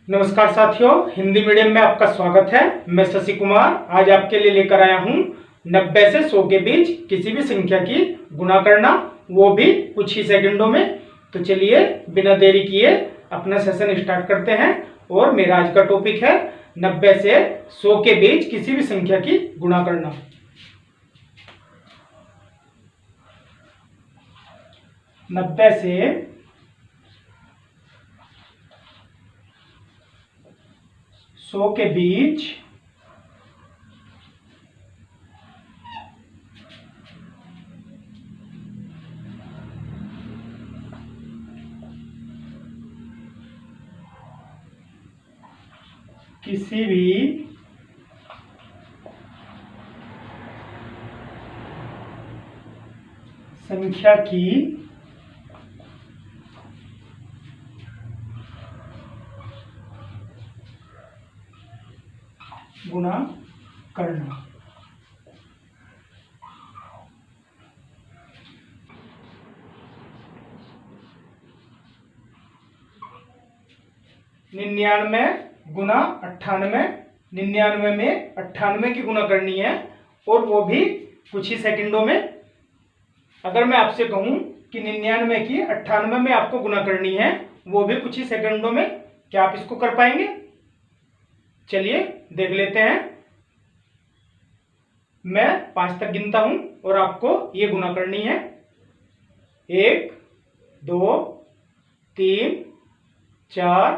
नमस्कार साथियों, हिंदी मीडियम में आपका स्वागत है। मैं शशि कुमार आज आपके लिए लेकर आया हूं 90 से 100 के बीच किसी भी संख्या की गुणा करना, वो भी कुछ ही सेकंडों में। तो चलिए बिना देरी किए अपना सेशन स्टार्ट करते हैं। और मेरा आज का टॉपिक है 90 से 100 के बीच किसी भी संख्या की गुणा करना। नब्बे से 100 के बीच किसी भी संख्या की गुणा करना। निन्यानवे गुना 98, 99 में 98 की गुणा करनी है और वो भी कुछ ही सेकंडों में। अगर मैं आपसे कहूं कि 99 की 98 में आपको गुणा करनी है, वो भी कुछ ही सेकंडों में, क्या आप इसको कर पाएंगे? चलिए देख लेते हैं। मैं 5 तक गिनता हूं और आपको ये गुणा करनी है। 1 2 3 4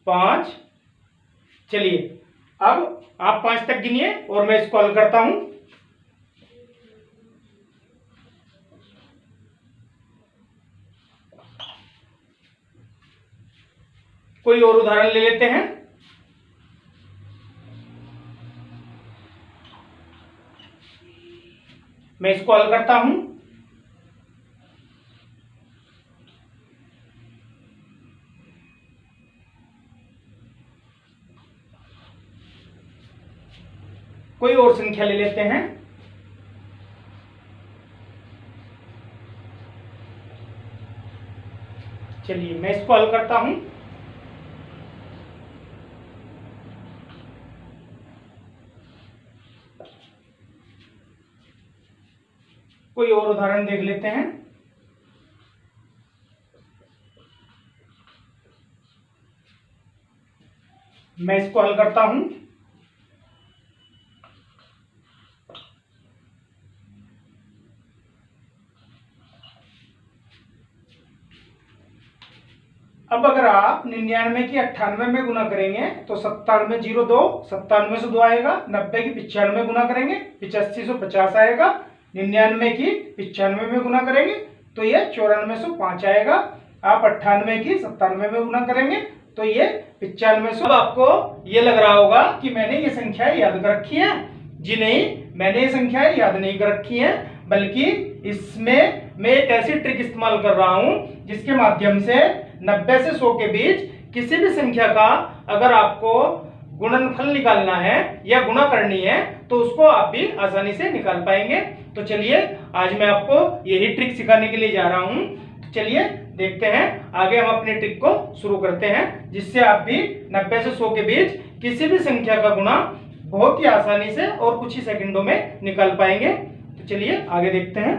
5। चलिए अब आप 5 तक गिनिए और मैं इसको हल करता हूं। कोई और उदाहरण ले लेते हैं। मैं इसको हल करता हूं। कोई और संख्या ले लेते हैं। चलिए मैं इसको हल करता हूं। कोई और उदाहरण देख लेते हैं। मैं इसको हल करता हूं। अब अगर आप 99 की 98 में गुना करेंगे तो 97 0 2, 97 से 2 आएगा। 90 की 95 गुना करेंगे 85 से 50 आएगा। 99 की 95 में गुना करेंगे तो ये 94 से 5 आएगा। आप 98 की 97 में गुना करेंगे तो ये 95 से। अब आपको ये लग रहा होगा कि मैंने ये संख्याएं याद कर रखी है। जी नहीं, मैंने ये संख्याएं याद नहीं कर रखी है, बल्कि इसमें मैं एक ऐसी ट्रिक इस्तेमाल कर रहा हूं जिसके माध्यम से 90 से 100 के बीच किसी भी संख्या का अगर आपको गुणनफल निकालना है या गुणा करनी है तो उसको आप भी आसानी से निकाल पाएंगे। तो चलिए आज मैं आपको यही ट्रिक सिखाने के लिए जा रहा हूं। तो चलिए देखते हैं, आगे हम अपने ट्रिक को शुरू करते हैं जिससे आप भी 90 से 100 के बीच किसी भी संख्या का गुणा बहुत ही आसानी से और कुछ ही सेकंडों में निकाल पाएंगे। तो चलिए आगे देखते हैं।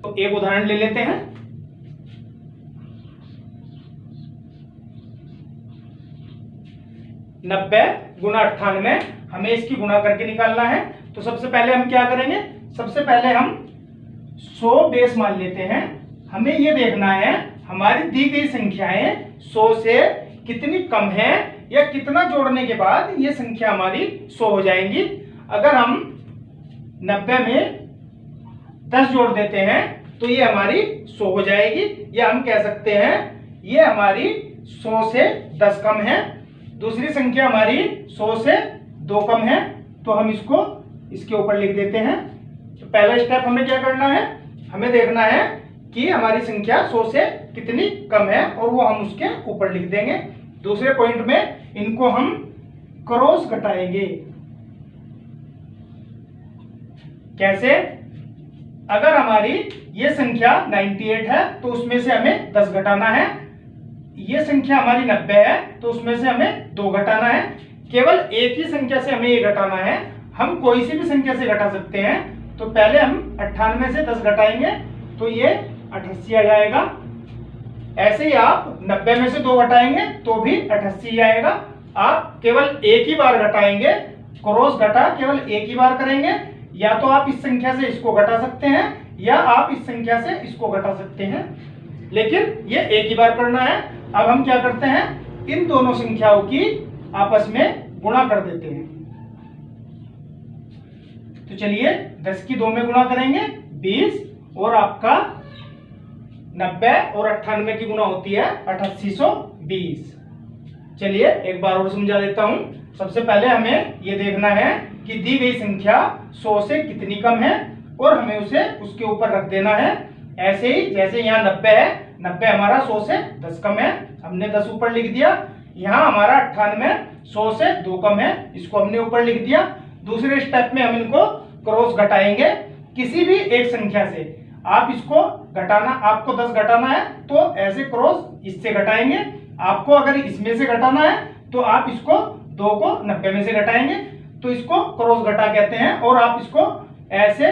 तो एक उदाहरण ले लेते हैं। नब्बे गुना 98, हमें इसकी गुणा करके निकालना है। तो सबसे पहले हम क्या करेंगे? सबसे पहले हम 100 बेस मान लेते हैं। हमें यह देखना है हमारी दी गई संख्याएं 100 से कितनी कम है या कितना जोड़ने के बाद ये संख्या हमारी 100 हो जाएंगी। अगर हम 90 में 10 जोड़ देते हैं तो ये हमारी 100 हो जाएगी, या हम कह सकते हैं ये हमारी 100 से 10 कम है। दूसरी संख्या हमारी 100 से 2 कम है, तो हम इसको इसके ऊपर लिख देते हैं। तो पहला स्टेप हमें क्या करना है? हमें देखना है कि हमारी संख्या 100 से कितनी कम है और वो हम उसके ऊपर लिख देंगे। दूसरे पॉइंट में इनको हम क्रॉस घटाएंगे। कैसे? अगर हमारी ये संख्या 98 है तो उसमें से हमें 10 घटाना है। ये संख्या हमारी 90 है तो उसमें से हमें 2 घटाना है। केवल एक ही संख्या से हमें ये घटाना है, हम कोई सी भी संख्या से घटा सकते हैं। तो पहले हम 98 से 10 घटाएंगे तो ये 88 आ जाएगा। ऐसे ही आप 90 में से 2 घटाएंगे तो भी 88 आएगा। आप केवल एक ही बार घटाएंगे, क्रॉस घटा केवल एक ही बार करेंगे। या तो आप इस संख्या से इसको घटा सकते हैं या आप इस संख्या से इसको घटा सकते हैं, लेकिन ये एक ही बार करना है। अब हम क्या करते हैं, इन दोनों संख्याओं की आपस में गुणा कर देते हैं। तो चलिए 10 की 2 में गुणा करेंगे 20, और आपका 90 और 98 की गुणा होती है 8820। चलिए एक बार और समझा देता हूं। सबसे पहले हमें यह देखना है कि दी गई संख्या 100 से कितनी कम है और हमें उसे उसके ऊपर रख देना है। ऐसे ही जैसे यहाँ 90 है, 90 हमारा 100 से 10 कम है, हमने 10 ऊपर लिख दिया। यहाँ हमारा 98 100 से 2 कम है, इसको हमने ऊपर लिख दिया। दूसरे स्टेप में हम इनको क्रॉस घटाएंगे किसी भी एक संख्या से। आप इसको घटाना, आपको 10 घटाना है तो ऐसे क्रॉस इससे घटाएंगे। आपको अगर इसमें से घटाना है तो आप इसको 2 को 90 में से घटाएंगे, तो इसको क्रॉस घटा कहते हैं। और आप इसको ऐसे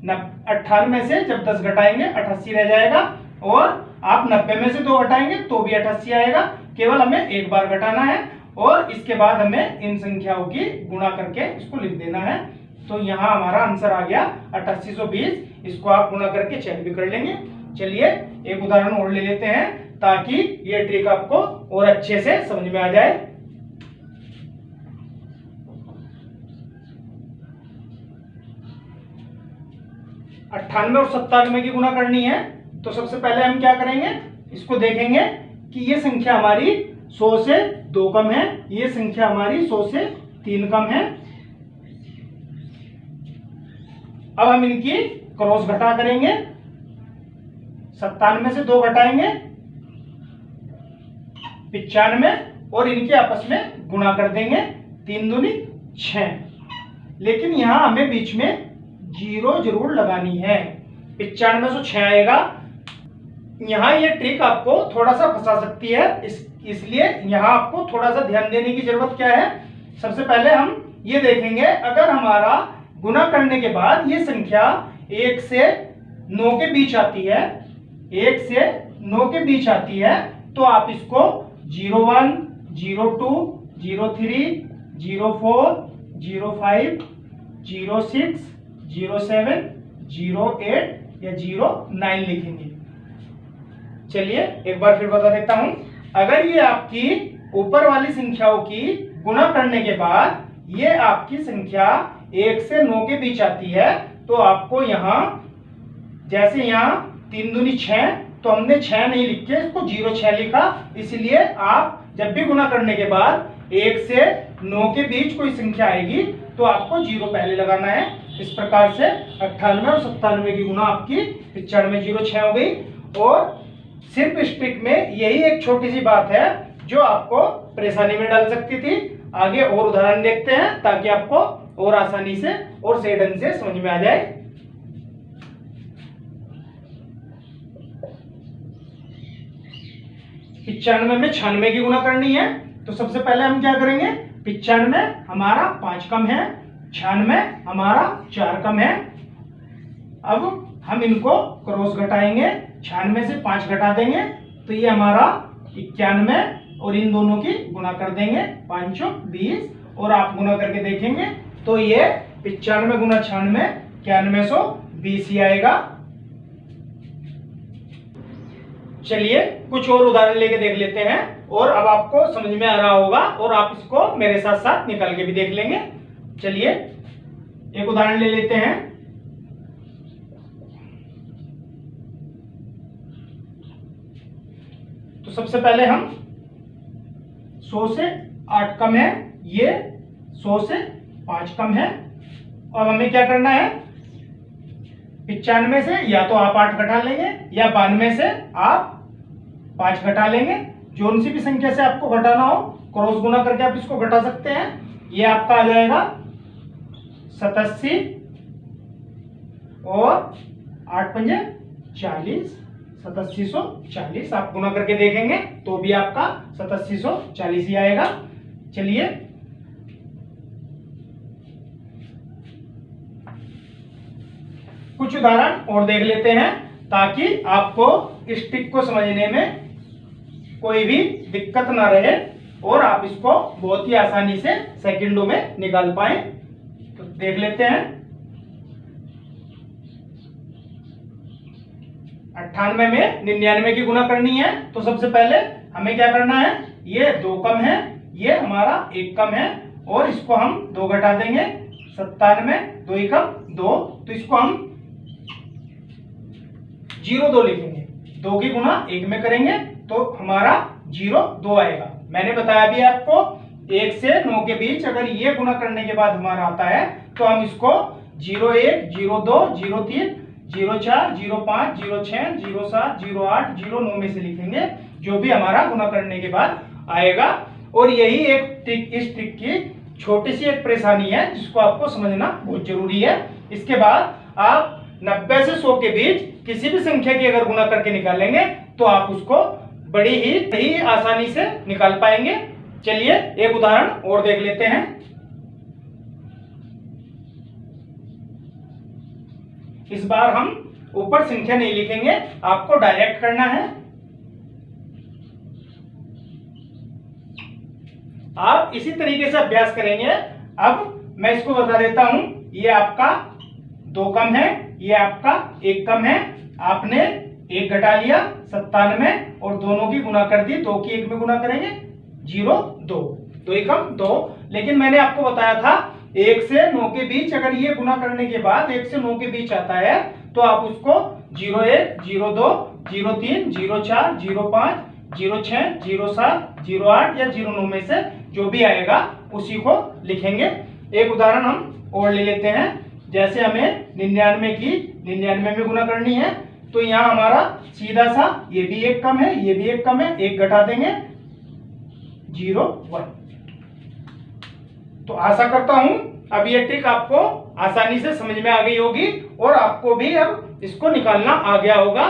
98 से जब 10 घटाएंगे 88 रह जाएगा, और आप 90 में से 2 घटाएंगे तो भी 88 आएगा। केवल हमें एक बार घटाना है और इसके बाद हमें इन संख्याओं की गुणा करके इसको लिख देना है। तो यहाँ हमारा आंसर आ गया 8820। इसको आप गुणा करके चेक भी कर लेंगे। चलिए एक उदाहरण और ले लेते हैं ताकि ये ट्रिक आपको और अच्छे से समझ में आ जाए। अट्ठानवे और 97 की गुणा करनी है। तो सबसे पहले हम क्या करेंगे, इसको देखेंगे कि ये संख्या हमारी 100 से 2 कम है, ये संख्या हमारी 100 से 3 कम है। अब हम इनकी क्रॉस घटा करेंगे। 97 से 2 घटाएंगे 95, और इनके आपस में गुणा कर देंगे 3 दूनी 6। लेकिन यहां हमें बीच में 0 जरूर लगानी है। 95 से 6 आएगा। यहाँ ये ट्रिक आपको थोड़ा सा फंसा सकती है, इसलिए यहाँ आपको थोड़ा सा ध्यान देने की जरूरत क्या है। सबसे पहले हम ये देखेंगे, अगर हमारा गुणा करने के बाद ये संख्या 1 से 9 के बीच आती है, 1 से 9 के बीच आती है, तो आप इसको 01, 02, 03, 04, 05, 06, 07, 08 या 09 लिखेंगे। चलिए एक बार फिर बता देता हूं। अगर ये आपकी ऊपर वाली संख्याओं की गुणा करने के बाद ये आपकी संख्या 1 से 9 के बीच आती है, तो आपको यहां जैसे यहां 3 दूनी 6, तो हमने 6 नहीं लिख के इसको 06 लिखा। इसलिए आप जब भी गुणा करने के बाद 1 से 9 के बीच कोई संख्या आएगी तो आपको 0 पहले लगाना है। इस प्रकार से 98 और 97 की गुणा आपकी 9506 हो गई। और सिर्फ इस ट्रिक में यही एक छोटी सी बात है जो आपको परेशानी में डाल सकती थी। आगे और उदाहरण देखते हैं ताकि आपको और आसानी से और सही ढंग से समझ में आ जाए। पिचानवे में 96 की गुणा करनी है। तो सबसे पहले हम क्या करेंगे, 95 हमारा 5 कम है, 96 हमारा 4 कम है। अब हम इनको क्रॉस घटाएंगे, 96 से 5 घटा देंगे तो ये हमारा 91, और इन दोनों की गुणा कर देंगे 5 20, और आप गुणा करके देखेंगे तो ये 95 गुना 96 9120 ही आएगा। चलिए कुछ और उदाहरण लेके देख लेते हैं और अब आपको समझ में आ रहा होगा और आप इसको मेरे साथ साथ निकाल के भी देख लेंगे। चलिए एक उदाहरण ले लेते हैं। तो सबसे पहले हम 100 से 8 कम है, ये 100 से 5 कम है। अब हमें क्या करना है, 95 से या तो आप 8 घटा लेंगे या 92 से आप 5 घटा लेंगे। जो सी भी संख्या से आपको घटाना हो क्रॉस गुना करके आप इसको घटा सकते हैं। ये आपका आ जाएगा 87 और 8 पंजे 40, 8740 आप गुना करके देखेंगे तो भी आपका 8740 ही आएगा। चलिए कुछ उदाहरण और देख लेते हैं ताकि आपको इस ट्रिक को समझने में कोई भी दिक्कत ना रहे और आप इसको बहुत ही आसानी से सेकंडों में निकाल पाए। तो देख लेते हैं। 98 में 99 की गुना करनी है तो सबसे पहले हमें क्या करना है, ये 2 कम है, ये हमारा 1 कम है और इसको हम 2 घटा देंगे। 97 2 ही कम 2, तो इसको हम 0 2 लिखेंगे। 2 की गुना 1 में करेंगे तो हमारा 0 2 आएगा। मैंने बताया भी आपको 1 से 9 के बीच अगर ये गुना करने के बाद हमारा आता है तो हम इसको 01 02 03 04 05 06 07 08 09 में से लिखेंगे, जो भी हमारा गुना करने के बाद आएगा। और यही एक ट्रिक, इस ट्रिक की छोटी सी एक परेशानी है जिसको आपको समझना बहुत जरूरी है। इसके बाद आप 90 से 100 के बीच किसी भी संख्या की अगर गुना करके निकालेंगे तो आप उसको बड़ी ही आसानी से निकाल पाएंगे। चलिए एक उदाहरण और देख लेते हैं। इस बार हम ऊपर संख्या नहीं लिखेंगे, आपको डायरेक्ट करना है। आप इसी तरीके से अभ्यास करेंगे। अब मैं इसको बता देता हूं, ये आपका 2 कम है, ये आपका 1 कम है। आपने 1 घटा लिया 97 और दोनों की गुना कर दी। 2 की 1 में गुना करेंगे 0 2, 2 1 कम 2। लेकिन मैंने आपको बताया था 1 से 9 के बीच अगर ये गुना करने के बाद 1 से 9 के बीच आता है तो आप उसको 01 02 03 04 05 06 07 08 या 09 में से जो भी आएगा उसी को लिखेंगे। एक उदाहरण हम और ले लेते हैं। जैसे हमें 99 की 99 में गुना करनी है तो यहाँ हमारा सीधा सा ये भी 1 कम है, ये भी 1 कम है, 1 घटा देंगे 0 1। तो आशा करता हूं अब ये ट्रिक आपको आसानी से समझ में आ गई होगी और आपको भी अब इसको निकालना आ गया होगा।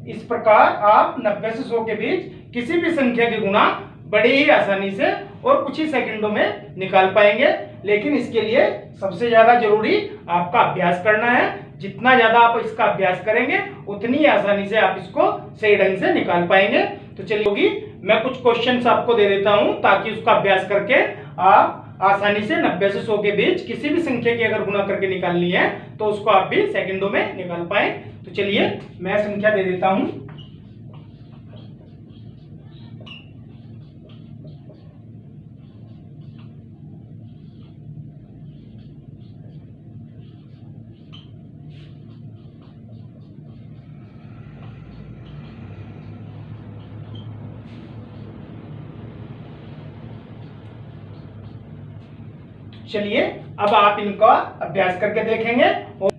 इस प्रकार आप 90 से 100 के बीच किसी भी संख्या की गुना बड़ी ही आसानी से और कुछ ही सेकंडों में निकाल पाएंगे। लेकिन इसके लिए सबसे ज्यादा जरूरी आपका अभ्यास करना है। जितना ज्यादा आप इसका अभ्यास करेंगे उतनी आसानी से आप इसको सही ढंग से निकाल पाएंगे। तो चलिए मैं कुछ क्वेश्चंस आपको दे देता हूं ताकि उसका अभ्यास करके आप आसानी से 90 से 100 के बीच किसी भी संख्या की अगर गुना करके निकालनी है तो उसको आप भी सेकंडों में निकाल पाए। तो चलिए मैं संख्या दे देता हूं। चलिए अब आप इनका अभ्यास करके देखेंगे।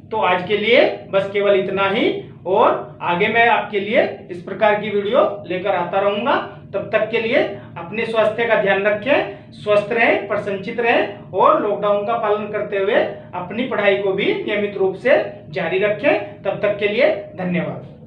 तो आज के लिए बस केवल इतना ही और आगे मैं आपके लिए इस प्रकार की वीडियो लेकर आता रहूंगा। तब तक के लिए अपने स्वास्थ्य का ध्यान रखें, स्वस्थ रहें, प्रसन्नचित रहें और लॉकडाउन का पालन करते हुए अपनी पढ़ाई को भी नियमित रूप से जारी रखें। तब तक के लिए धन्यवाद।